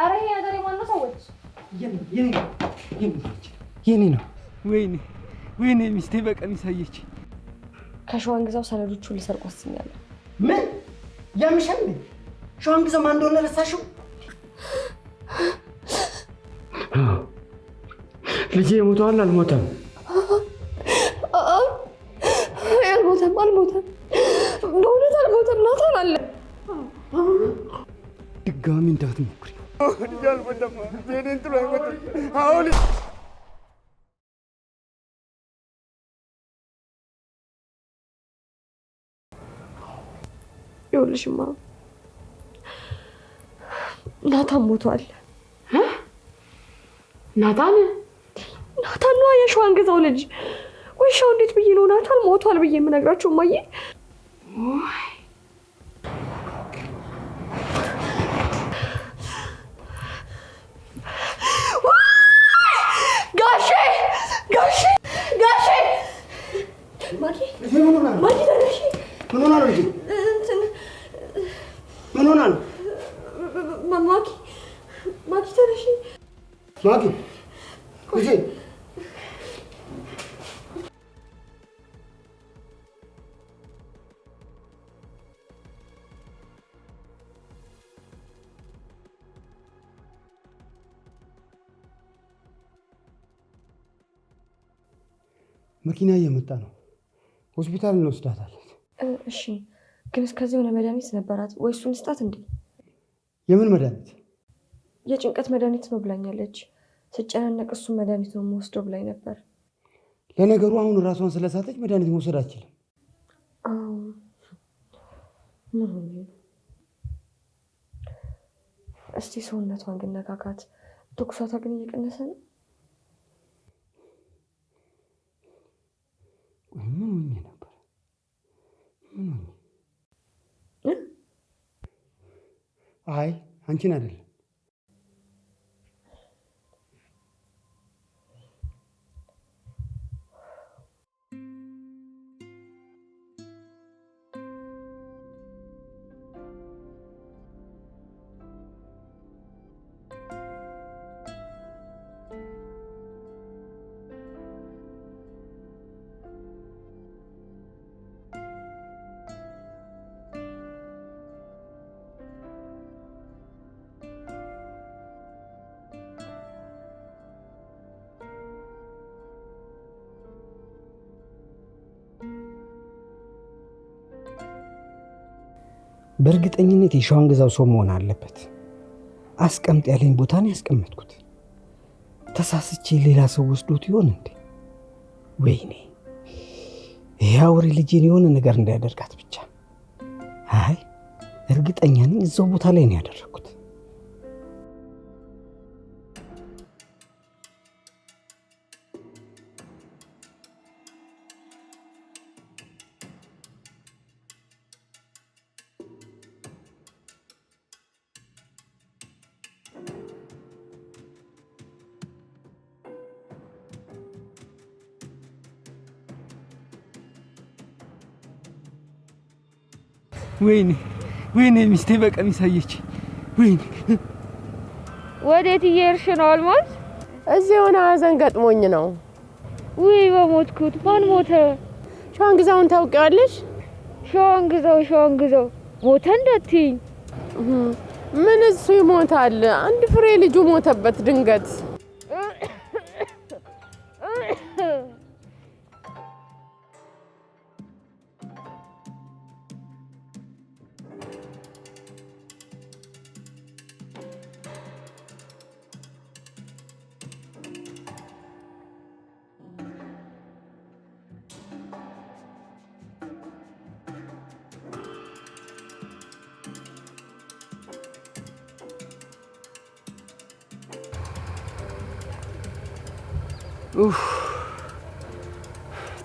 ኧረ ይሄ ነገር የማነው ሰዎች የኔ ነው። ወይኔ ሚስቴ በቀሚስ አየች። ከሸዋን ግዛው ሰነዶቹን ሊሰርቁ ወስኛለሁ። ምን ያምሻል? ሸዋን ግዛው ማን እንደሆነ ረሳሽው? ልጄ ሞቷል አልሞተም? አልሞተም። በእውነት አልሞተም። ናታን አለ። ድጋሚ እንዳትሞክሪ። ልጄ አልሞተም። ዜኔን ጥሎ አይሞትም። አሁን ይኸውልሽማ ናታን ሞቷል። ናታን ነው የሸዋን ግዛው ልጅ። ወይ ሻው እንዴት ብዬ ነው ናታን ሞቷል ብዬ የምነግራቸው? ማየ ጋሼ ማኪ ተነሽ። ምን ሆና ነው ልጄ? ምን ሆና ነው? ማኪ ተነሽ። ማኪ ልጄ መኪና እየመጣ ነው። ሆስፒታል እንወስዳታለን። እሺ፣ ግን እስከዚህ የሆነ መድኃኒት ነበራት ወይ? እሱን ስጣት እንዴ? የምን መድኃኒት? የጭንቀት መድኃኒት ነው ብላኛለች። ስጨናነቅ እሱን መድኃኒት ነው የምወስደው ብላኝ ነበር። ለነገሩ አሁን ራሷን ስለሳተች መድኃኒት መውሰድ አትችልም። እስቲ ሰውነቷን ግን ነካካት። ትኩሳቷ ግን እየቀነሰ ነው። ምን ሆኜ ነበር? አይ አንቺን አይደለም። በእርግጠኝነት የሸዋን ግዛው ሰው መሆን አለበት። አስቀምጥ ያለኝ ቦታ ነው ያስቀመጥኩት። ተሳስቼ ሌላ ሰው ወስዶት ይሆን እንዴ? ወይኔ ይሄ አውሬ ልጄን የሆነ ነገር እንዳያደርጋት ብቻ። አይ እርግጠኛ ነኝ እዛው ቦታ ላይ ነው ያደረኩት። ወይኔ ሚስቴ በቀሚስ አየች። ወዴት እየሄድሽ ነው አልማዝ? እዚህ የሆነ ሀዘን ገጥሞኝ ነው። ውይ በሞትኩት። ማን ሞተ? ሸዋን ግዛውን ታውቂዋለሽ? ሸዋን ግዛው ሞተ እንዳትይኝ። ምን እሱ ይሞታል? አንድ ፍሬ ልጁ ሞተበት ድንገት።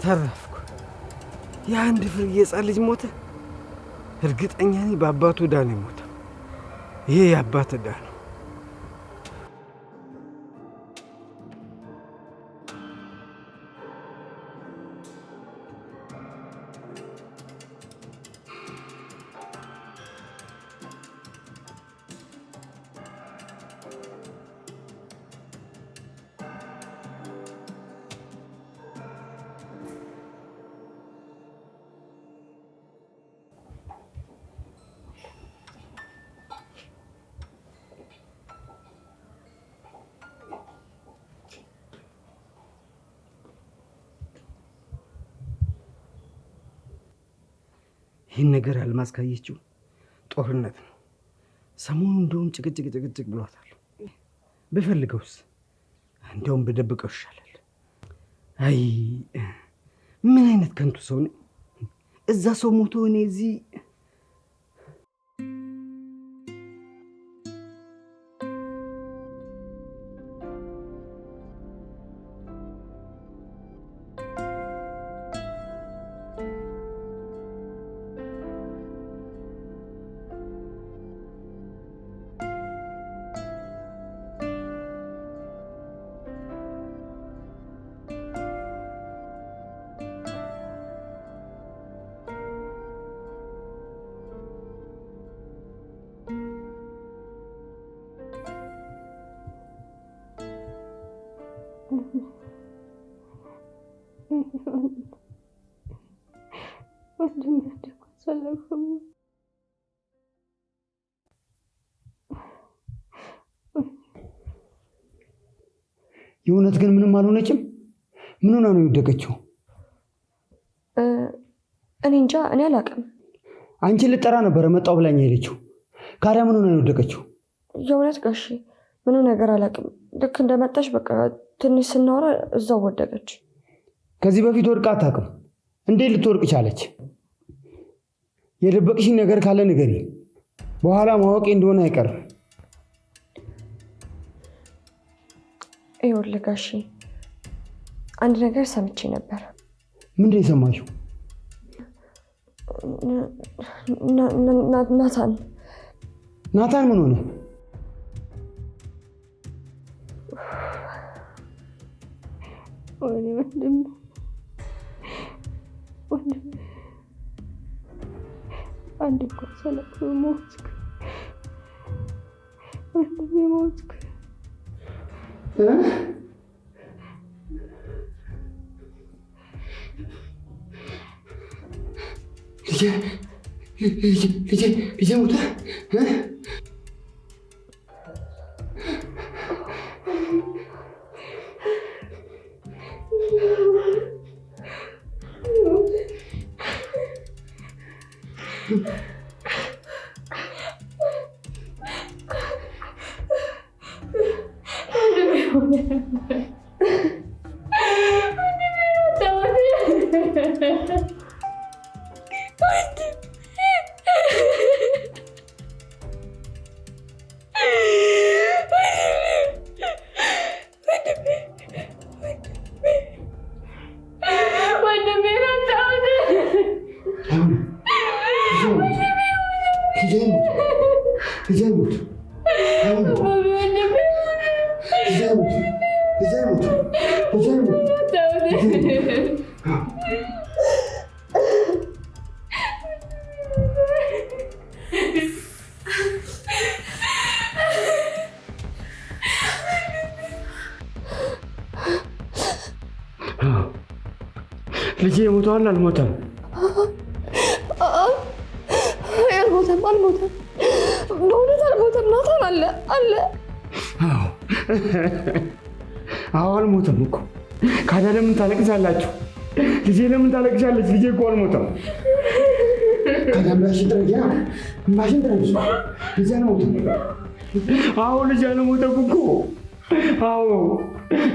ተረፍኩ። የአንድ ፍሬ የሕፃን ልጅ ሞተ። እርግጠኛ ነኝ በአባቱ ዕዳ ነው የሞተው። ይሄ የአባት ዕዳ ነው። ይህን ነገር አልማዝ ካየችው ጦርነት ነው። ሰሞኑን እንደውም ጭቅጭቅ ብሏታል። ብፈልገውስ እንደውም በደብቀው ይሻላል። አይ ምን አይነት ከንቱ ሰው ነኝ! እዛ ሰው ሞቶ እኔ እዚህ የእውነት ግን ምንም አልሆነችም? ምን ሆና ነው የወደቀችው? እኔ እንጃ፣ እኔ አላውቅም። አንቺን ልጠራ ነበረ መጣው ብላኝ ሄደችው። ካዲያ ምን ሆና ነው የወደቀችው? የእውነት ጋሼ ምንም ነገር አላውቅም። ልክ እንደመጣች በቃ ትንሽ ስናወራ እዛው ወደቀች። ከዚህ በፊት ወድቃ አታውቅም። እንዴት ልትወድቅ ቻለች? የደበቅሽኝ ነገር ካለ ንገሪ፣ በኋላ ማወቄ እንደሆነ አይቀርም። ይኸውልህ ጋሼ አንድ ነገር ሰምቼ ነበር። ምንድን ነው የሰማሽው? ናታን ምን ሆነ? ወንድም አንድ እኮ ሰለኩ ሞትክ። ወንድሜ ሞትክ። ልጄ ሞተ? ልጄ ሞቷል? አልሞተም? አልሞተም። በእውነት አልሞተም። ናታን አለ። አዎ አልሞተም እኮ። ካዲያ ለምን ታለቅሳላችሁ? ልጄ ለምን ታለቅሻለች? ልጄ እኮ አልሞተም። ካዲያ እምባሽን ጥረጊ። ልጄ አልሞተም። አዎ ልጄ አልሞተም እኮ። አዎ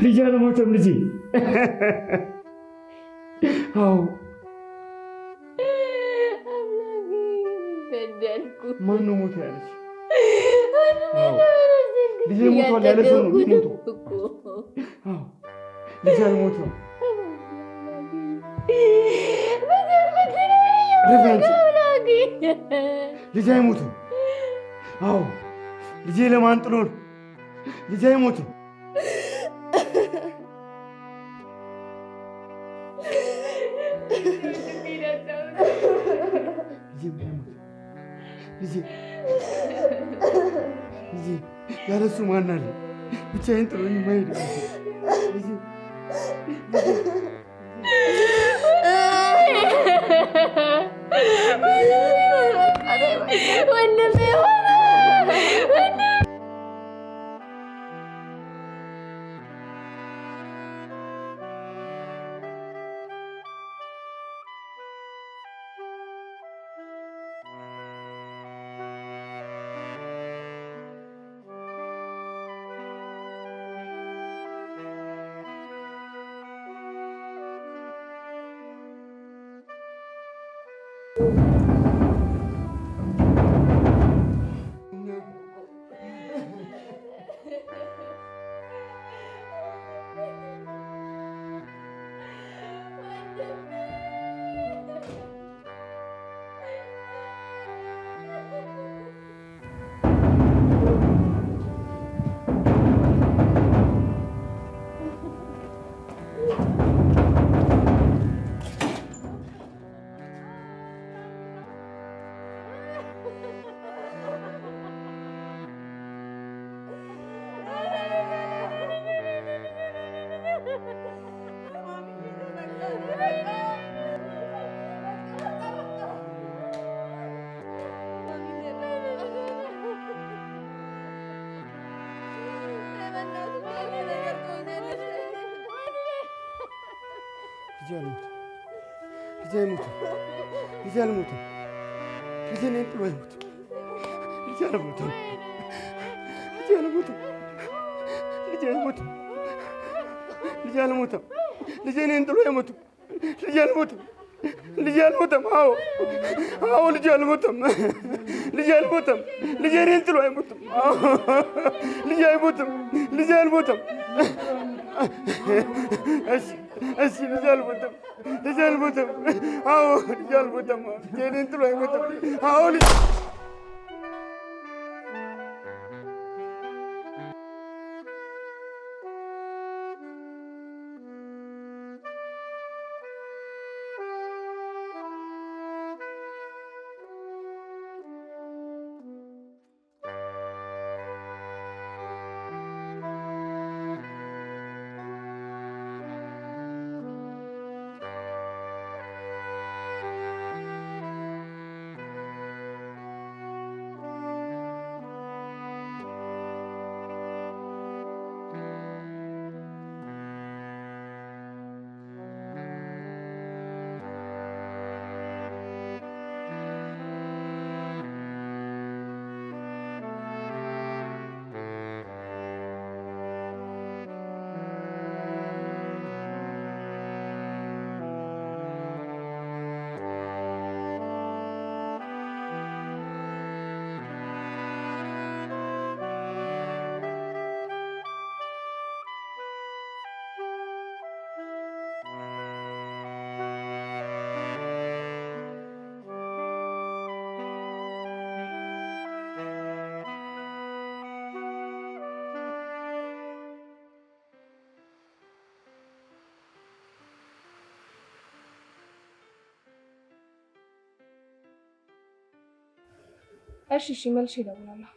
ልጄ አልሞተም። ልጄ አዎ ማን ነው ሞተ ያለች? ልጄ ሞቷል ያለ ሰው ነው ሞቶ። አዎ ልጄ አልሞተም። ልጄ አይሞትም። አዎ ልጄ ለማን ጥሎ ነው? ልጄ አይሞትም። ልጄ ያለሱ ማን አለ? ብቻዬን ጥሎኝ ማሄድ ልጄ አልሞተም። አዎ ልጄ አልሞተም። ልጄ አልሞተም። ልጄ እኔን ጥሎ አይሞትም። ልጄ አይሞትም። ልጄ አልሞተም። እሺ ልጄ አልሞተም። ልጄ አልሞተም። አዎ ልጄ አልሞተም። ልጄ እኔን ጥሎ አይሞትም። አዎ ልጄ እሺ መልሼ እደውላለሁ።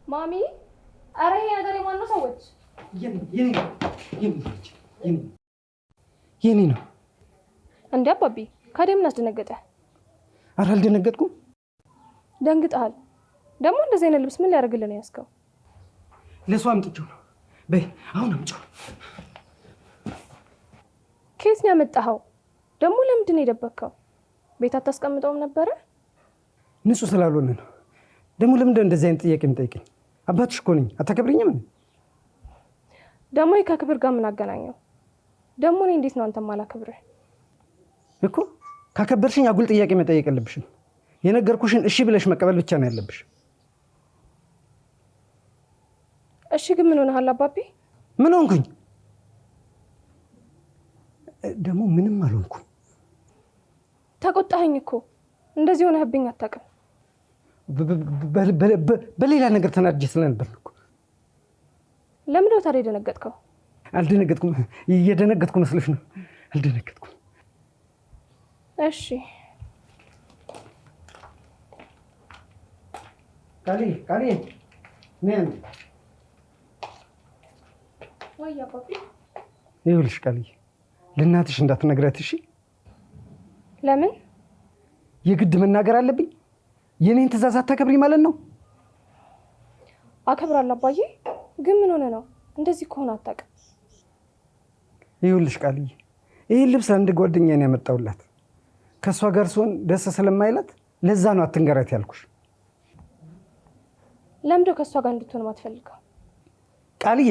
ማሚ አረ ይሄ ነገር የማን ነው? ሰዎች የኔ ነው እንዴ? አባቢ ካዴም እናስደነገጠ። አረ አልደነገጥኩም። ደንግጠሃል። ደግሞ እንደዚህ አይነት ልብስ ምን ሊያደርግልህ ነው ያስከው? ለሷ አምጥቼው ነው። በይ አሁን አምጪው። ከየት ነው ያመጣኸው? ደግሞ ለምንድን ነው የደበከው? ቤት አታስቀምጠውም ነበረ? ንጹህ ስላልሆነ ነው። ደግሞ ለምንድን ነው እንደዚህ አይነት ጥያቄ የምጠይቀኝ? አባትሽ እኮ ነኝ። አታከብሪኝም? ደግሞ ይሄ ከክብር ጋር ምን አገናኘው? ደግሞ እኔ እንዴት ነው አንተም አላከብርህ እኮ? ካከበርሽኝ አጉል ጥያቄ መጠየቅ የለብሽም። የነገርኩሽን እሺ ብለሽ መቀበል ብቻ ነው ያለብሽ። እሺ ግን ምን ሆነሃል አባቢ? ምን ሆንኩኝ? ደግሞ ምንም አልሆንኩም። ተቆጣኸኝ እኮ። እንደዚህ ሆነህብኝ አታውቅም። በሌላ ነገር ተናድጄ ስለነበር እኮ። ለምንድን ነው ታዲያ የደነገጥከው? አልደነገጥኩም። እየደነገጥኩ መስሎሽ ነው? አልደነገጥኩም። እሺ ቃሌ ነን ወይ አባቢ? ይኸውልሽ ቃልዬ፣ ለእናትሽ እንዳትነግራት እሺ? ለምን? የግድ መናገር አለብኝ? የኔን ትእዛዝ አታከብሪ ማለት ነው? አከብራለሁ አባዬ። ግን ምን ሆነ ነው እንደዚህ ከሆነ አታውቅም። ይኸውልሽ ቃልዬ፣ ይህን ልብስ አንድ ጓደኛዬን ያመጣውላት ከእሷ ጋር ሲሆን ደስ ስለማይላት ለዛ ነው አትንገራት ያልኩሽ። ለምንድነው ከእሷ ጋር እንድትሆን ማትፈልገው? ቃልዬ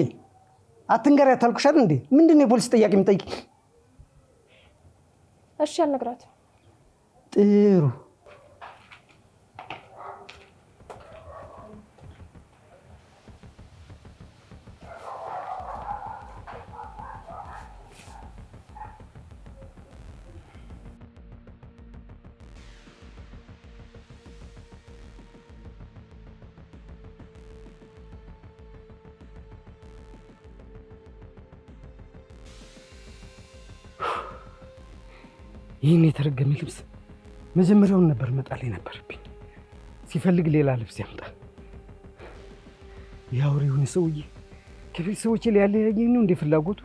አትንገራት ያልኩሽ አይደል እንዴ? ምንድነው የፖሊስ ጥያቄ የምጠይቂ? እሺ አልነግራትም። ጥሩ ይህን የተረገመ ልብስ መጀመሪያውን ነበር መጣል ነበረብኝ። ሲፈልግ ሌላ ልብስ ያምጣ። የአውሬውን ሰውዬ ከቤተሰቦቼ ላይ ያለያየኝ ነው እንደ ፍላጎቱ።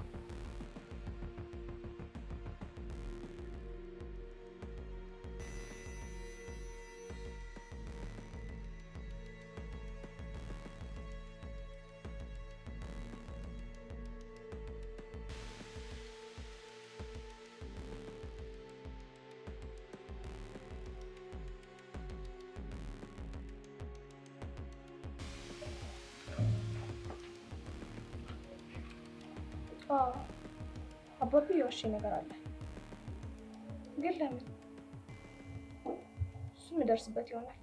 አባቢ የዋሽ ነገር አለ፣ ግን ለምን? እሱም እደርስበት ይሆናል።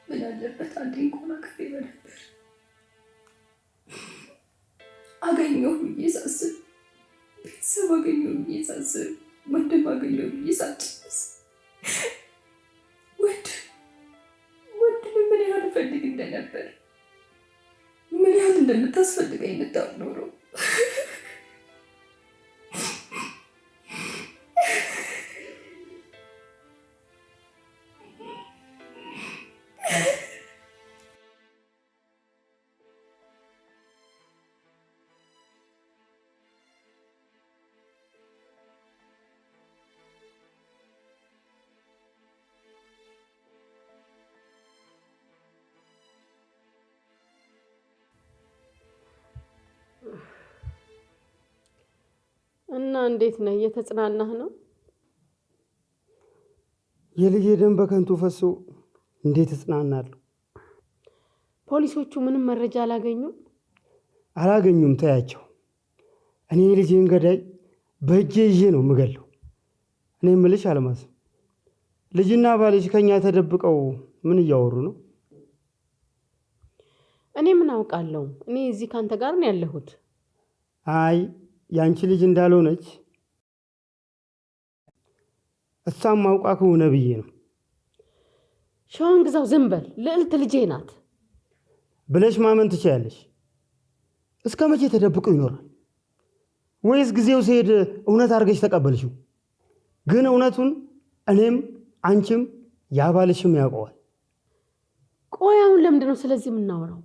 ምን አለበት አንዴ እንኳን አቅፌ በነበር። አገኘሁ ብዬ ሳስብ፣ ቤተሰብ አገኘሁ ብዬ ሳስብ፣ ወንድም አገኘሁ ብዬ ሳስብ፣ ወንድም ምን ያህል እፈልግ እንደነበር፣ ምን ያህል እንደምታስፈልገኝ ልታውቅ ኖሮ እና እንዴት ነህ? እየተጽናናህ ነው? የልጄ ደም በከንቱ ፈሶ እንዴት እጽናናለሁ? ፖሊሶቹ ምንም መረጃ አላገኙም? አላገኙም። ታያቸው። እኔ የልጄን ገዳይ በእጄ ይዤ ነው የምገለው። እኔ የምልሽ አልማዝ፣ ልጅና ባልሽ ከኛ ተደብቀው ምን እያወሩ ነው? እኔ ምን አውቃለሁ? እኔ እዚህ ካንተ ጋር ነው ያለሁት። አይ ያንቺ ልጅ እንዳልሆነች እሷም አውቃ ከሆነ ብዬ ነው። ሸዋን ግዛው፣ ዝም በል። ልዕልት ልጄ ናት ብለሽ ማመን ትችያለሽ። እስከ መቼ ተደብቆ ይኖራል? ወይስ ጊዜው ሲሄድ እውነት አድርገሽ ተቀበልሽው? ግን እውነቱን እኔም አንቺም ያባልሽም ያውቀዋል። ቆይ አሁን ለምንድን ነው ስለዚህ የምናወራው?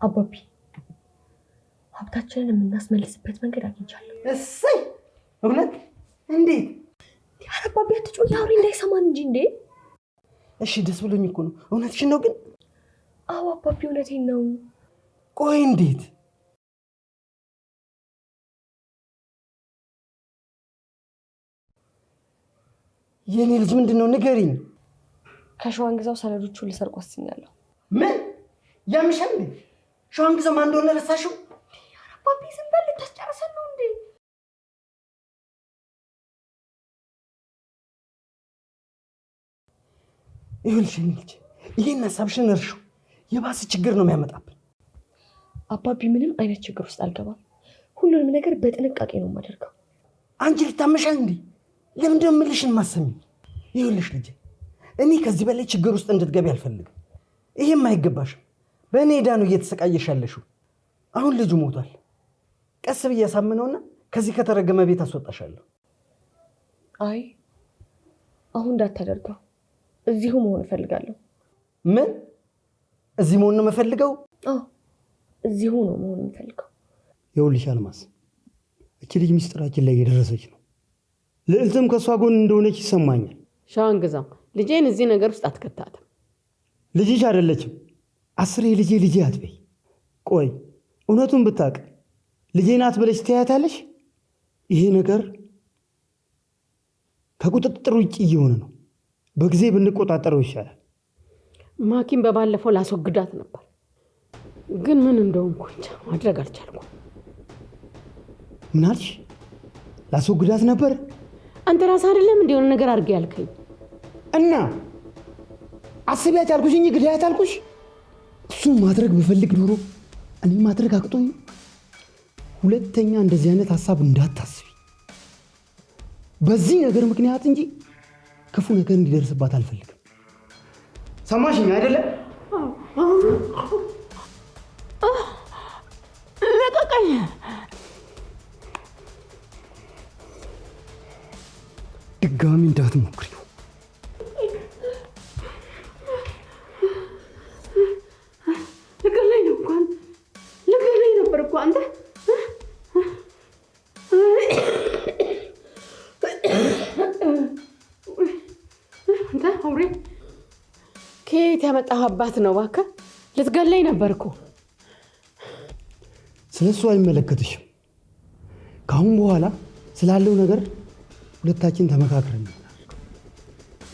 አባቢ ሀብታችንን የምናስመልስበት መንገድ አግኝቻለሁ። እሰይ! እውነት? እንዴት? ኧረ አባቢ አትጮህ፣ አውሬ እንዳይሰማን እንጂ። እንዴ እሺ፣ ደስ ብሎኝ እኮ ነው። እውነትሽን ነው ግን? አዎ አባቢ እውነቴን ነው። ቆይ እንዴት? የኔ ልጅ ምንድነው ንገሪኝ። ከሸዋን ግዛው ሰነዶቹን ልሰርቅ ወስኛለሁ። ምን ያምሻል እንዴ? ሸዋን ግዛው ማን እንደሆነ ረሳሽው? አባቢ ዝም በል ልታስጨርሰን ነው እንዴ? ይኸውልሽ የኔ ልጅ ይሄን ሀሳብሽን እርሺው። የባሰ ችግር ነው የሚያመጣብን። አባቢ ምንም አይነት ችግር ውስጥ አልገባም። ሁሉንም ነገር በጥንቃቄ ነው የማደርገው። አንቺ ልታመሻል እንዴ? ለምንድነው የምልሽን ማሰሚኝ? ይኸውልሽ ልጄ እኔ ከዚህ በላይ ችግር ውስጥ እንድትገቢ አልፈልግም። ይሄም አይገባሽም። በእኔ ዕዳ ነው እየተሰቃየሽ ያለሽው። አሁን ልጁ ሞቷል። ቀስ ብዬ አሳምነውና ከዚህ ከተረገመ ቤት አስወጣሻለሁ። አይ አሁን እንዳታደርገው። እዚሁ መሆን እፈልጋለሁ። ምን? እዚህ መሆን ነው የምፈልገው? አዎ እዚሁ ነው መሆን የምፈልገው። ይኸውልሽ አልማዝ፣ እቺ ልጅ ምስጢራችን ላይ እየደረሰች ነው። ልዕልትም ከእሷ ጎን እንደሆነች ይሰማኛል። ሸዋን ግዛው ልጄን እዚህ ነገር ውስጥ አትከታትም። ልጅሽ አይደለችም። 10 ልጄ ልጄ አትበይ። ቆይ እውነቱን ብታውቅ ልጄ ናት ብለሽ ትያታለሽ? ይሄ ነገር ከቁጥጥር ውጭ እየሆነ ነው። በጊዜ ብንቆጣጠረው ይሻላል። ማኪን በባለፈው ላስወግዳት ነበር፣ ግን ምን እንደሆንኩ እንጃ ማድረግ አልቻልኩም። ምን አልሽ? ላስወግዳት ነበር? አንተ ራስህ አይደለም እንዲሆነ ነገር አድርጌ ያልከኝ? እና አስቢያት ያልኩሽ እንጂ ግዳያት ያልኩሽ? እሱን ማድረግ ብፈልግ ኖሮ እኔ ማድረግ አቅቶኝ። ሁለተኛ እንደዚህ አይነት ሀሳብ እንዳታስቢ። በዚህ ነገር ምክንያት እንጂ ክፉ ነገር እንዲደርስባት አልፈልግም። ሰማሽኝ አይደለ? ለቀቀኝ። ድጋሚ እንዳትሞክሪው። ልገለኝ ነበር እኮ አንተ። አንተ አውሬ ከየት ያመጣህ አባት ነው? እባክህ ልትገለኝ ነበር እኮ። ስለሱ አይመለከትሽም። ከአሁን በኋላ ስላለው ነገር ሁለታችን ተመካክረን ነው።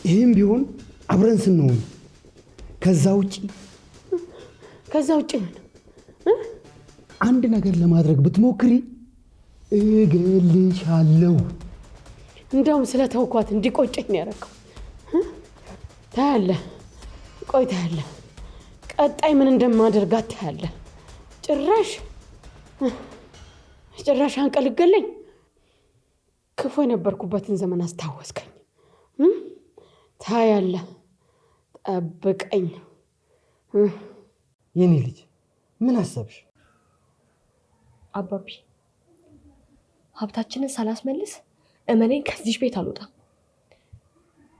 ይህም ቢሆን አብረን ስንሆን። ከዛ ውጪ አንድ ነገር ለማድረግ ብትሞክሪ እገልሻለሁ። እንደውም ስለተውኳት እንዲቆጨኝ ነው ያደረገው። ታያለህ፣ ቆይ ታያለህ። ቀጣይ ምን እንደማደርጋት ታያለህ። ጭራሽ አንቀልገለኝ። ክፉ የነበርኩበትን ዘመን አስታወስከኝ። ታያለህ፣ ጠብቀኝ። የኔ ልጅ ምን አሰብሽ? አባቢ ሀብታችንን ሳላስመልስ እመኔን ከዚህ ቤት አልወጣም።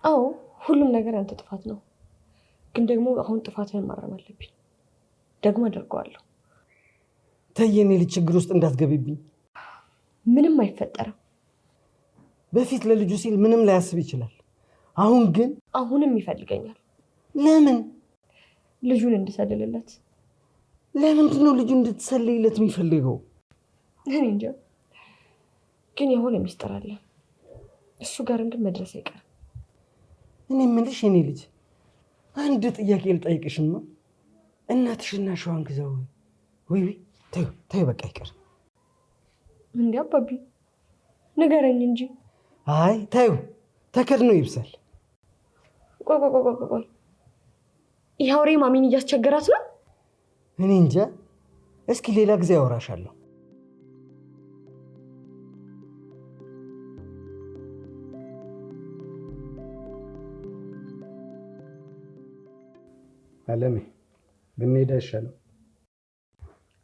አዎ ሁሉም ነገር አንተ ጥፋት ነው፣ ግን ደግሞ አሁን ጥፋትህን ማረም አለብኝ። ደግሞ አደርገዋለሁ። ተይ የኔ ልጅ ችግር ውስጥ እንዳትገቢብኝ። ምንም አይፈጠርም። በፊት ለልጁ ሲል ምንም ላያስብ ይችላል። አሁን ግን አሁንም ይፈልገኛል። ለምን? ልጁን እንድሰልልለት። ለምንድን ነው ልጁ እንድትሰልይለት የሚፈልገው? እኔ እንጃ፣ ግን የሆነ ሚስጥር አለ። እሱ ጋርም ግን መድረስ አይቀርም። እኔ የምልሽ የኔ ልጅ አንድ ጥያቄ ልጠይቅሽማ። እናትሽና ሸዋን ግዛው ወይ ተይ በቃ ይቀር። እንዴ አባቢ ንገረኝ እንጂ። አይ ተይው፣ ተከድኖ ይብሳል። ቆይ ይህ አውሬ ማሚን እያስቸገራት ነው። እኔ እንጃ። እስኪ ሌላ ጊዜ አወራሻለሁ። አለሜ ብንሄድ አይሻልም?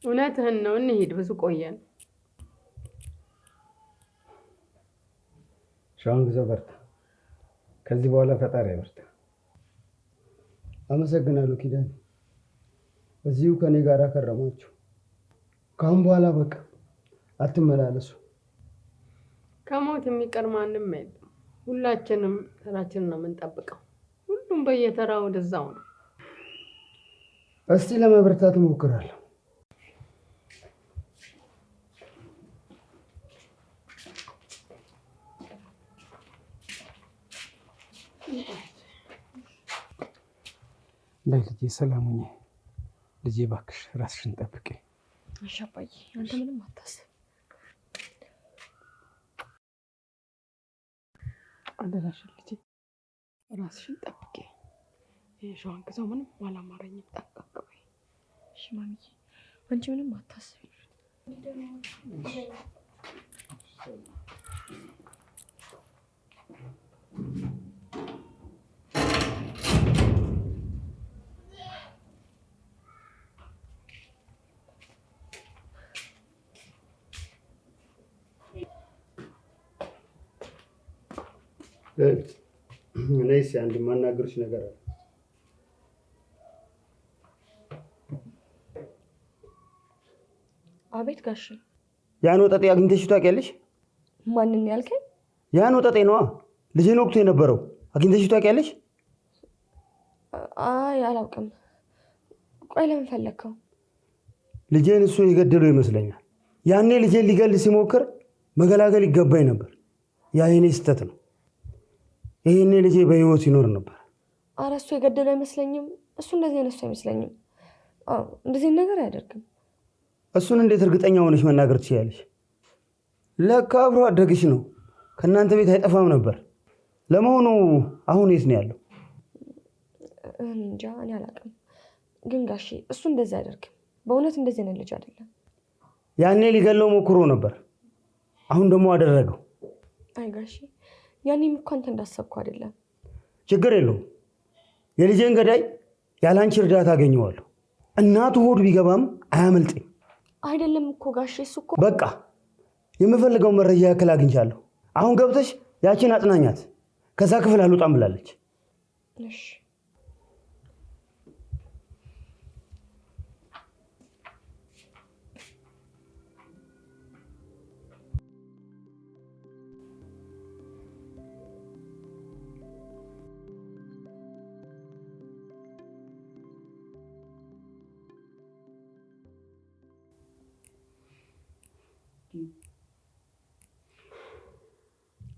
እውነትህን ነው። እንሂድ፣ ብዙ ቆየን። ሸዋን ግዛው በርታ። ከዚህ በኋላ ፈጣሪ ያበርታ። አመሰግናለሁ ኪዳን። እዚሁ ከኔ ጋር ከረማችሁ። ካሁን በኋላ በቃ አትመላለሱ። ከሞት የሚቀር ማንም የለም። ሁላችንም ተራችንን ነው የምንጠብቀው። ሁሉም በየተራ ወደዛው ነው። እስቲ ለመበርታት እሞክራለሁ። በይ ልጄ ሰላም ሁኚ። ልጄ እባክሽ ራስሽን ጠብቂ። እሺ አባዬ፣ አንተ ምንም አታስብ። አደራሽን ልጄ ራስሽን ጠብቂ። የሸዋን ግዛው ምንም አላማረኝም። ጠንቀቅ በይ። እሺ ማሚዬ፣ አንቺ ምንም አታስቢ። እኔስ አንድ የማናገርሽ ነገር አለ። አቤት ጋሽ። ያን ወጠጤ አግኝተሽ ታውቂያለሽ? ማንን ያልከኝ? ያን ወጠጤ ነዋ ልጄን ወቅቱ የነበረው። አግኝተሽ ታውቂያለሽ? አይ አላውቅም። ቆይ ለምን ፈለግከው? ልጄን እሱ የገደለው ይመስለኛል። ያኔ ልጄን ሊገል ሲሞክር መገላገል ይገባኝ ነበር። ያ የኔ ስህተት ነው። ይሄኔ ልጄ በህይወት ይኖር ነበር። ኧረ እሱ የገደለው አይመስለኝም። እሱ እንደዚህ አይነት ሰው አይመስለኝም። እንደዚህ ነገር አያደርግም። እሱን እንዴት እርግጠኛ ሆነሽ መናገር ትችያለሽ? ለካ አብሮ አደግሽ ነው። ከእናንተ ቤት አይጠፋም ነበር። ለመሆኑ አሁን የት ነው ያለው? እንጃ፣ እኔ አላውቅም። ግን ጋሼ እሱ እንደዚህ አያደርግም። በእውነት እንደዚህ አይነት ልጅ አይደለም። ያኔ ሊገለው ሞክሮ ነበር፣ አሁን ደግሞ አደረገው። አይ ጋሼ፣ ያኔም እኮ አንተ እንዳሰብኩ አይደለም። ችግር የለውም። የልጄን ገዳይ ያላንቺ እርዳታ አገኘዋለሁ። እናቱ ሆድ ቢገባም አያመልጠኝ። አይደለም እኮ ጋሼ፣ እሱ እኮ በቃ የምፈልገው መረጃ ያክል አግኝቻለሁ። አሁን ገብተሽ ያቺን አጥናኛት። ከዛ ክፍል አልወጣም ብላለች። እሺ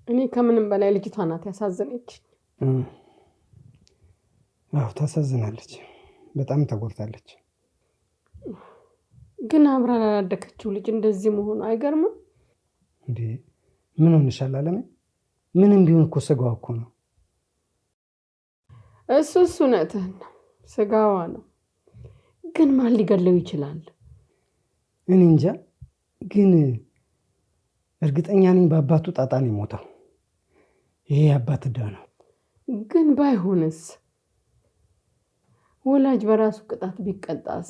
እኔ ከምንም በላይ ልጅቷ ናት ያሳዘነች። አዎ ታሳዝናለች። በጣም ተጎድታለች። ግን አብራ ላላደገችው ልጅ እንደዚህ መሆኑ አይገርምም እንዴ? ምን ሆነሻል አለሜ? ምንም ቢሆን እኮ ስጋዋ እኮ ነው። እሱስ እውነትህን ነው፣ ስጋዋ ነው። ግን ማን ሊገለው ይችላል? እኔ እንጃ። ግን እርግጠኛ ነኝ በአባቱ ጣጣ ነው የሞተው። ይሄ አባት ዕዳ ነው። ግን ባይሆንስ? ወላጅ በራሱ ቅጣት ቢቀጣስ?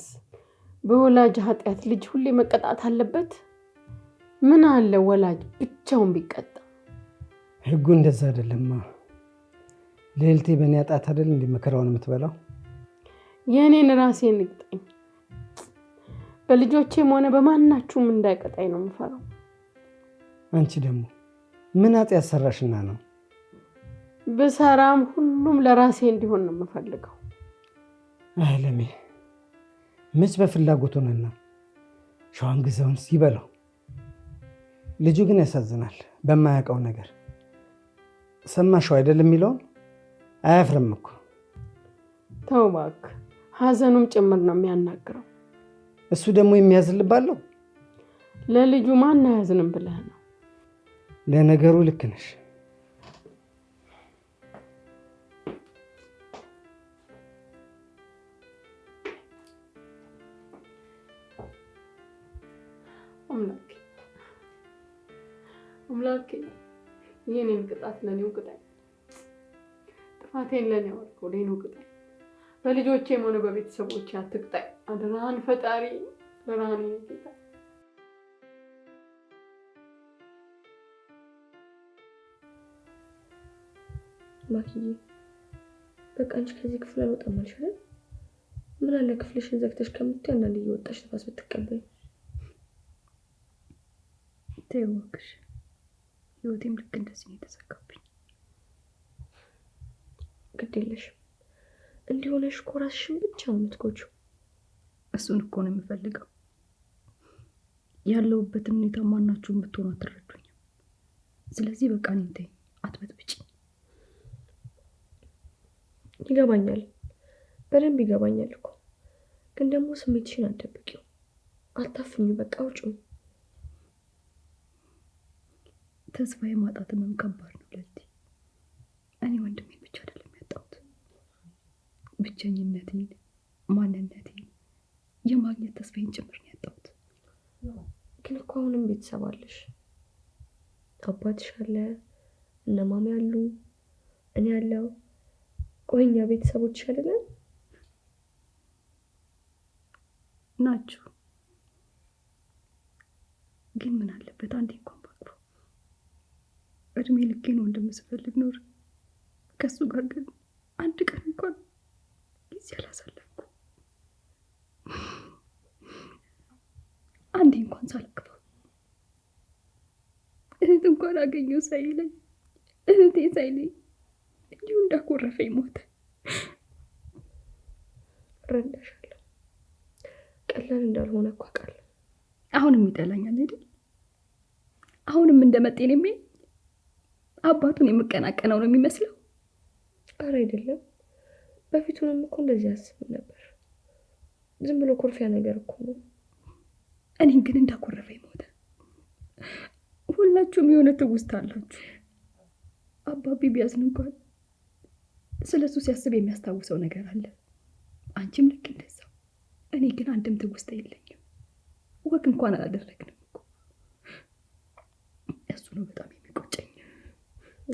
በወላጅ ኃጢአት ልጅ ሁሌ መቀጣት አለበት? ምን አለ ወላጅ ብቻውን ቢቀጣ? ህጉ እንደዛ አይደለማ። ልዕልቴ በእኔ አጣት አይደል እንደ መከራውን የምትበላው። የእኔን ራሴን ንቅጠኝ። በልጆቼም ሆነ በማናችሁም እንዳይቀጣኝ ነው የምፈራው። አንቺ ደግሞ ምን ኃጢአት ሰራሽና ነው? ብሰራም ሁሉም ለራሴ እንዲሆን ነው የምፈልገው። አለሜ መች በፍላጎት ሆነና ሸዋን ግዛውን ሲበላው። ልጁ ግን ያሳዝናል በማያውቀው ነገር። ሰማሽው አይደል የሚለውን? አያፍርም እኮ። ተው እባክህ፣ ሀዘኑም ጭምር ነው የሚያናግረው። እሱ ደግሞ የሚያዝልባለው። ለልጁ ማን አያዝንም ብለህ ነው? ለነገሩ ልክ ነሽ። አምላኬ የኔን ቅጣት ለኔው ቅጣኝ። ጥፋቴን ለኔው አድርገው ለኔው ቅጣኝ። በልጆቼም ሆነ በቤተሰቦቼ አትቅጣኝ። አደራህን ፈጣሪ፣ አደራህን ጌታ። ማኪዬ በቃ አንቺ ከዚህ ክፍል አልወጣም አልሽ አይደል? ምን አለ ክፍልሽን ዘግተሽ ከምትይ አንዳንዴ እየወጣሽ ነፋስ ብትቀበይ። ተይው እባክሽ፣ ህይወቴም ልክ እንደዚህ ነው የተዘጋብኝ። ግድ የለሽም። እንዲሆነሽ እኮ ራስሽን ብቻ ነው የምትጎጂው። እሱን እኮ ነው የምፈልገው። ያለሁበትን ሁኔታ ማናችሁም ብትሆኑ አትረዱኝም። ስለዚህ በቃ እኔን ተይኝ፣ አትበጥብጪ። ይገባኛል፣ በደንብ ይገባኛል እኮ። ግን ደግሞ ስሜትሽን አትደብቂው፣ አታፍኙ። በቃ አውጪው። ተስፋ የማጣት ህመም ከባድ ነው ለቲ። እኔ ወንድሜን ብቻ አይደለም ያጣሁት፣ ብቸኝነቴን፣ ማንነቴን፣ የማግኘት ተስፋዬን ጭምር ነው ያጣሁት። ግን እኮ አሁንም ቤተሰብ አለሽ። አባትሽ አለ፣ እነ ማሚ አሉ፣ እኔ ያለው። ቆይ እኛ ቤተሰቦችሽ አይደለን ናችሁ? ግን ምን አለበት አንዴ እንኳን ባቅፎ እድሜ ልኬን ወንድም ስፈልግ ኖር። ከሱ ጋር ግን አንድ ቀን እንኳን ጊዜ አላሳለፍኩ። አንዴ እንኳን ሳልክፋው እህት እንኳን አገኘው ሳይለኝ እህቴ ሳይለኝ እንዲሁ እንዳኮረፈኝ ሞተ። እረዳሻለሁ። ቀላል እንዳልሆነ እኮ አውቃለሁ። አሁንም ይጠላኛል አይደል? አሁንም እንደመጤን የሚል አባቱን የምቀናቀነው ነው የሚመስለው። ኧረ አይደለም። በፊቱንም እኮ እንደዚህ አስብም ነበር። ዝም ብሎ ኮርፊያ ነገር እኮ ነው። እኔን ግን እንዳኮረፈኝ ሞተ። ሁላችሁም የሆነ ትውስታ አላችሁ። አባቢ ቢያዝን እንኳን ስለሱ ሲያስብ የሚያስታውሰው ነገር አለ። አንቺም ልክ እንደዛው። እኔ ግን አንድም ትውስታ የለኝም። ወግ እንኳን አላደረግንም እኮ። እሱ ነው በጣም የሚቆጨኝ።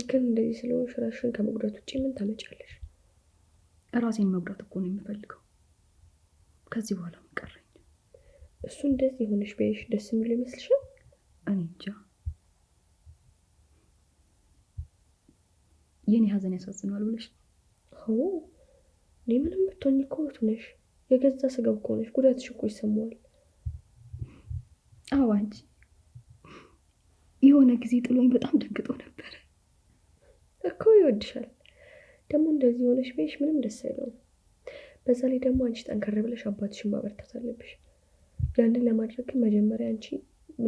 ግን እንደዚህ ስለሆንሽ ራስሽን ከመጉዳት ውጭ ምን ታመጫለሽ? ራሴን መጉዳት እኮ ነው የምፈልገው። ከዚህ በኋላ ምን ቀረኝ? እሱ እንደዚህ ሆነሽ ቢያይሽ ደስ የሚል ይመስልሻል? እኔ እንጃ። የኔ ሀዘን ያሳዝነዋል ብለሽ? አዎ፣ እኔ ምንም ብትሆኝ እኮ እህቱ ነሽ። የገዛ ስጋው እኮ ነሽ። ጉዳትሽ እኮ ይሰማዋል። አዎ፣ አንቺ የሆነ ጊዜ ጥሎኝ በጣም ደንግጦ ነበር እኮ። ይወድሻል ደግሞ እንደዚህ ሆነሽ ቢያይሽ ምንም ደስ አይለውም። በዛ ላይ ደግሞ አንቺ ጠንከር ብለሽ አባትሽን ማበርታት አለብሽ። ያንን ለማድረግ ግን መጀመሪያ አንቺ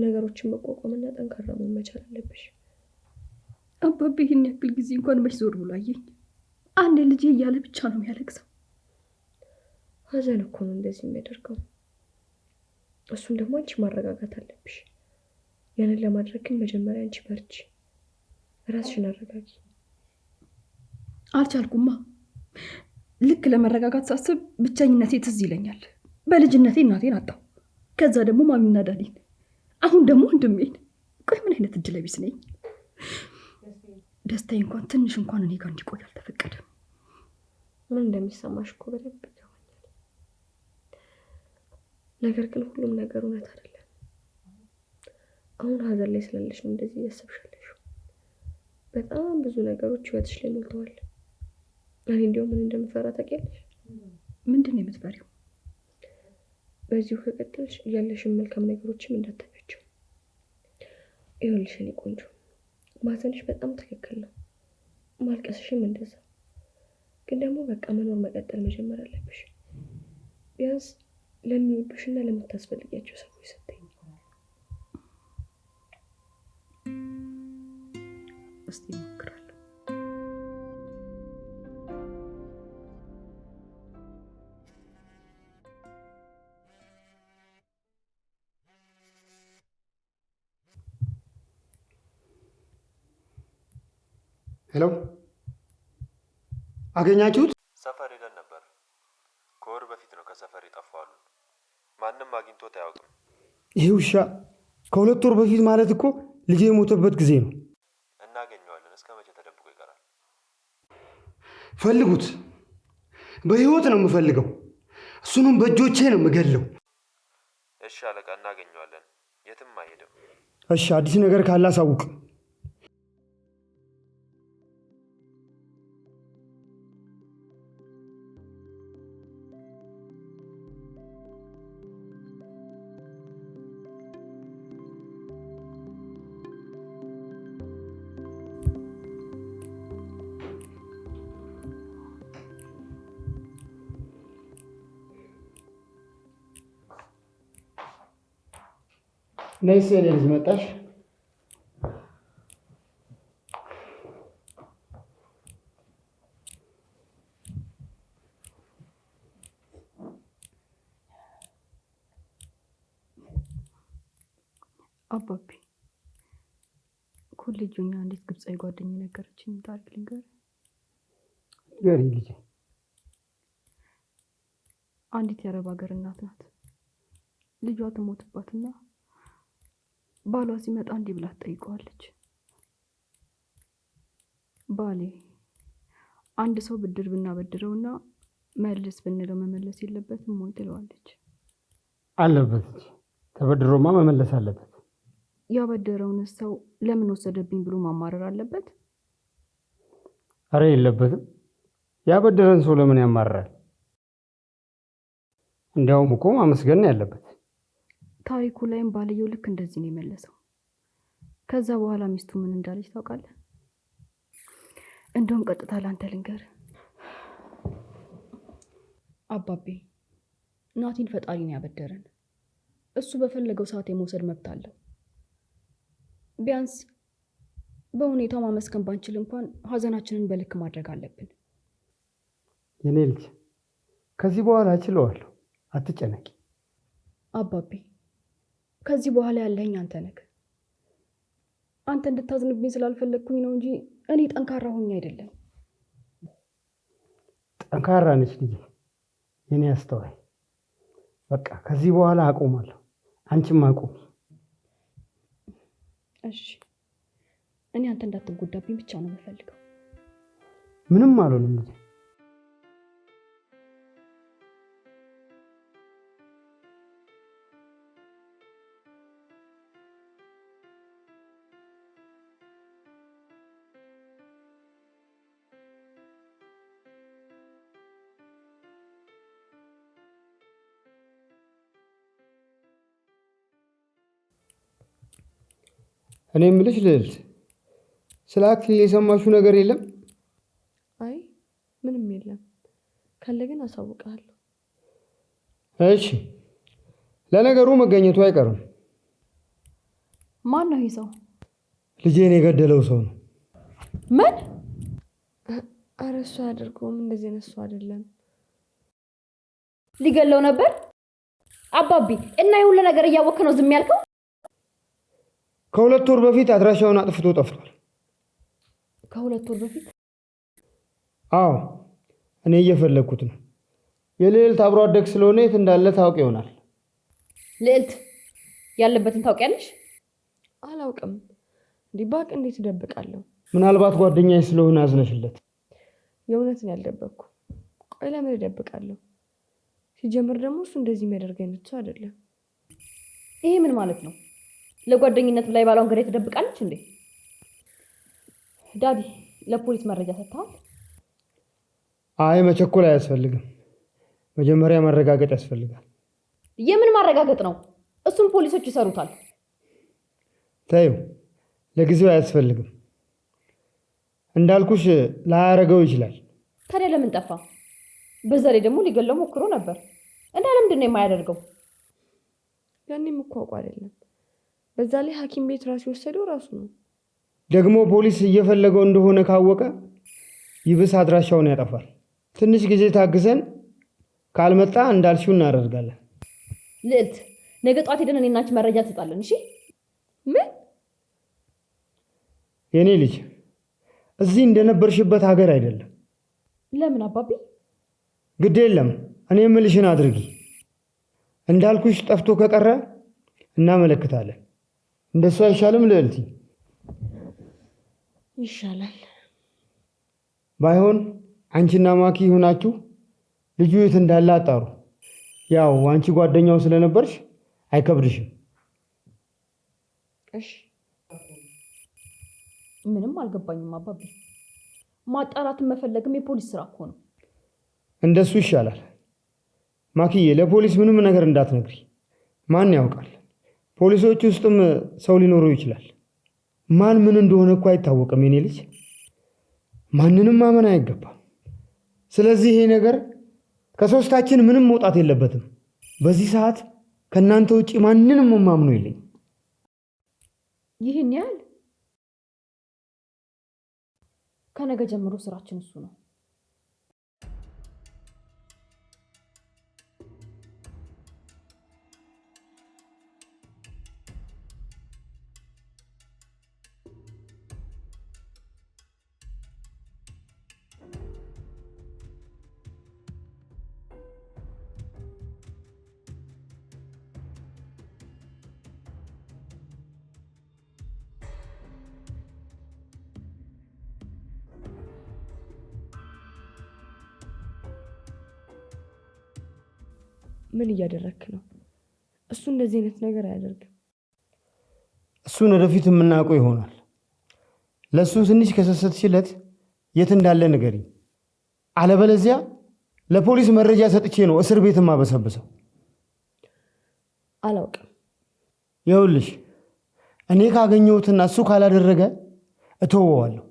ነገሮችን መቋቋምና ጠንካራ መሆን መቻል አለብሽ። አባቤ ይህን ያክል ጊዜ እንኳን መች ዞር ብሎ አየኝ? አንድ ልጄ እያለ ብቻ ነው የሚያለቅሰው። ሀዘን እኮ ነው እንደዚህ የሚያደርገው። እሱን ደግሞ አንቺ ማረጋጋት አለብሽ። ያንን ለማድረግ ግን መጀመሪያ አንቺ በርቺ፣ ራስሽን አረጋጊ። አልቻልኩማ። ልክ ለመረጋጋት ሳስብ ብቸኝነቴ ትዝ ይለኛል። በልጅነቴ እናቴን አጣሁ፣ ከዛ ደግሞ ማሚና ዳዲን፣ አሁን ደግሞ ወንድሜን። ቆይ ምን አይነት እድለ ቢስ ነኝ? ደስታዬ እንኳን ትንሽ እንኳን እኔ ጋር እንዲቆይ አልተፈቀደም። ምን እንደሚሰማሽ እኮ በደንብ ይገባኛል። ነገር ግን ሁሉም ነገር እውነት አይደለም። አሁን ሀዘን ላይ ስላለሽ ነው እንደዚህ እያሰብሻለሽ። በጣም ብዙ ነገሮች ህይወትሽ ላይ ሞልተዋል። እኔ እንዲያው ምን እንደምፈራ ታውቂያለሽ? ምንድን ነው የምትፈሪው? በዚሁ ከቀጠልሽ ያለሽን መልካም ነገሮችም እንዳታያቸው። ይኸውልሽ እኔ ቆንጆ፣ ማዘንሽ በጣም ትክክል ነው፣ ማልቀስሽም እንደዛ። ግን ደግሞ በቃ መኖር መቀጠል መጀመር አለብሽ። ቢያንስ ለሚወዱሽና ለምታስፈልጊያቸው ሰዎች ስትይ። እስቲ እሞክራለሁ። ሄሎ፣ አገኛችሁት? ሰፈር ሄደን ነበር። ከወር በፊት ነው ከሰፈር የጠፋሉ። ማንም አግኝቶት አያውቅም። ይሄ ውሻ ከ2 ወር በፊት ማለት እኮ ልጄ የሞተበት ጊዜ ነው። እናገኘዋለን። እስከ መቼ ተደብቆ ይቀራል? ፈልጉት። በህይወት ነው የምፈልገው። እሱንም በእጆቼ ነው የምገለው። እሺ አለቃ፣ እናገኘዋለን። የትም አይሄድም። እሺ፣ አዲስ ነገር ካለ አሳውቅ። ነይስ የኔ ልጅ መጣሽ? አባቢ ኮሌጅ ሆኜ አንዲት ግብፃዊ ጓደኛዬ ነገረችኝ ታሪክ ልንገርህ። ንገሪኝ ልጄ። አንዲት የአረብ ሀገር እናት ናት። ልጇ ትሞትባትና ባሏ ሲመጣ እንዲህ ብላ ትጠይቀዋለች። ባሌ አንድ ሰው ብድር ብናበድረውና መልስ ብንለው መመለስ የለበትም ወይ ትለዋለች። አለበት እንጂ ተበድሮማ መመለስ አለበት። ያበደረውን ሰው ለምን ወሰደብኝ ብሎ ማማረር አለበት? አረ የለበትም። ያበደረን ሰው ለምን ያማርራል? እንዲያውም እኮ ማመስገን ያለበት። ታሪኩ ላይም ባልየው ልክ እንደዚህ ነው የመለሰው። ከዛ በኋላ ሚስቱ ምን እንዳለች ታውቃለህ? እንደውም ቀጥታ ላንተ ልንገር። አባቤ ናቲን ፈጣሪ ነው ያበደረን። እሱ በፈለገው ሰዓት የመውሰድ መብት አለው። ቢያንስ በሁኔታው ማመስገን ባንችል እንኳን ሀዘናችንን በልክ ማድረግ አለብን። የኔ ልጅ ከዚህ በኋላ እችለዋለሁ፣ አትጨነቂ። አባቤ ከዚህ በኋላ ያለኝ አንተ ነህ። አንተ እንድታዝንብኝ ስላልፈለግኩኝ ነው እንጂ እኔ ጠንካራ ሆኜ አይደለም። ጠንካራ ነች ልጅ፣ የኔ አስተዋይ። በቃ ከዚህ በኋላ አቆማለሁ፣ አንቺም አቁሚ። እሺ፣ እኔ አንተ እንዳትጎዳብኝ ብቻ ነው የምፈልገው። ምንም አልሆንም ልጅ። እኔ የምልሽ ልዕልት፣ ስለ አክሊል የሰማሽው ነገር የለም? አይ ምንም የለም። ካለ ግን አሳውቅሃለሁ። እሺ፣ ለነገሩ መገኘቱ አይቀርም። ማን ነው ይህ ሰው? ልጄን የገደለው ሰው ነው። ምን? ኧረ እሱ አያደርገውም። እንደዚህ አይነት ሰው አይደለም። ሊገለው ነበር? አባቢ እና የሁሉ ነገር እያወቅህ ነው ዝም ያልከው? ከ2 ወር በፊት አድራሻውን አጥፍቶ ጠፍቷል። ከ2 ወር በፊት? አዎ፣ እኔ እየፈለግኩት ነው። የልዕልት አብሮ አደግ ስለሆነ የት እንዳለ ታውቅ ይሆናል። ልዕልት ያለበትን ታውቂያለሽ? አላውቅም። እንዲህ ባቅ እንዴት እደብቃለሁ? ምናልባት ጓደኛዬ ስለሆነ አዝነሽለት። የእውነትን ያልደበቅኩ። ቆይ ለምን እደብቃለሁ? ሲጀምር ደግሞ እሱ እንደዚህ የሚያደርገኝ ሰው አይደለም። ይሄ ምን ማለት ነው? ለጓደኝነት ላይ ባሏን ገሬ ትደብቃለች እንዴ? ዳዲ ለፖሊስ መረጃ ሰጥተዋል? አይ መቸኮል አያስፈልግም። መጀመሪያ ማረጋገጥ ያስፈልጋል። የምን ማረጋገጥ ነው? እሱም ፖሊሶች ይሰሩታል። ተይው፣ ለጊዜው አያስፈልግም። እንዳልኩሽ ላያረገው ይችላል። ታዲያ ለምን ጠፋ? በዛ ላይ ደግሞ ሊገለው ሞክሮ ነበር እና ለምንድን ነው የማያደርገው? ያኔም እኮ አውቆ አይደለም። በዛ ላይ ሐኪም ቤት ራሱ የወሰደው ራሱ ነው። ደግሞ ፖሊስ እየፈለገው እንደሆነ ካወቀ ይብስ አድራሻውን ያጠፋል። ትንሽ ጊዜ ታግሰን ካልመጣ እንዳልሽው እናደርጋለን። ልዕልት ነገ ጧት ሄደን እኔና አንቺ መረጃ እንሰጣለን። እሺ? ምን? የኔ ልጅ እዚህ እንደነበርሽበት ሀገር አይደለም። ለምን አባቢ? ግድ የለም፣ እኔ የምልሽን አድርጊ። እንዳልኩሽ ጠፍቶ ከቀረ እናመለክታለን። እንደሱ አይሻልም ልዕልቲ? ይሻላል። ባይሆን አንቺና ማኪ ሆናችሁ ልጁ የት እንዳለ አጣሩ። ያው አንቺ ጓደኛው ስለነበርሽ አይከብድሽም። እሺ። ምንም አልገባኝም አባቢ። ማጣራትን መፈለግም የፖሊስ ስራ እኮ ነው። እንደሱ ይሻላል። ማኪዬ ለፖሊስ ምንም ነገር እንዳትነግሪ። ማን ያውቃል? ፖሊሶች ውስጥም ሰው ሊኖረው ይችላል። ማን ምን እንደሆነ እኮ አይታወቅም። የኔ ልጅ ማንንም ማመን አይገባም። ስለዚህ ይሄ ነገር ከሶስታችን ምንም መውጣት የለበትም። በዚህ ሰዓት ከእናንተ ውጪ ማንንም ማምኖ የለኝ። ይህን ያህል? ከነገ ጀምሮ ስራችን እሱ ነው። ምን እያደረክ ነው? እሱ እንደዚህ አይነት ነገር አያደርግም። እሱን ወደፊት የምናውቀው ይሆናል። ለእሱ ትንሽ ከሰሰትሽለት የት እንዳለ ንገሪኝ። አለበለዚያ ለፖሊስ መረጃ ሰጥቼ ነው እስር ቤት ማበሰብሰው። አላውቅም። ይኸውልሽ እኔ ካገኘሁትና እሱ ካላደረገ እተወዋለሁ።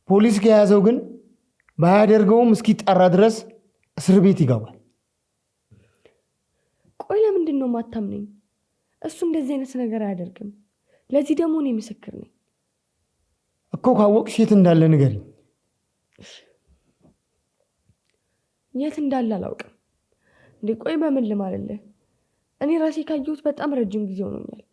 ፖሊስ ከያዘው ግን ባያደርገውም እስኪጣራ ድረስ እስር ቤት ይገባል። ቆይ ለምንድን ነው ማታምነኝ? እሱ እንደዚህ አይነት ነገር አያደርግም። ለዚህ ደግሞ እኔ ምስክር ነኝ እኮ። ካወቅሽ የት እንዳለ ንገሪኝ። የት እንዳለ አላውቅም። እንዴ ቆይ በምን ልማልልህ? እኔ ራሴ ካየሁት በጣም ረጅም ጊዜ ሆኖኛል።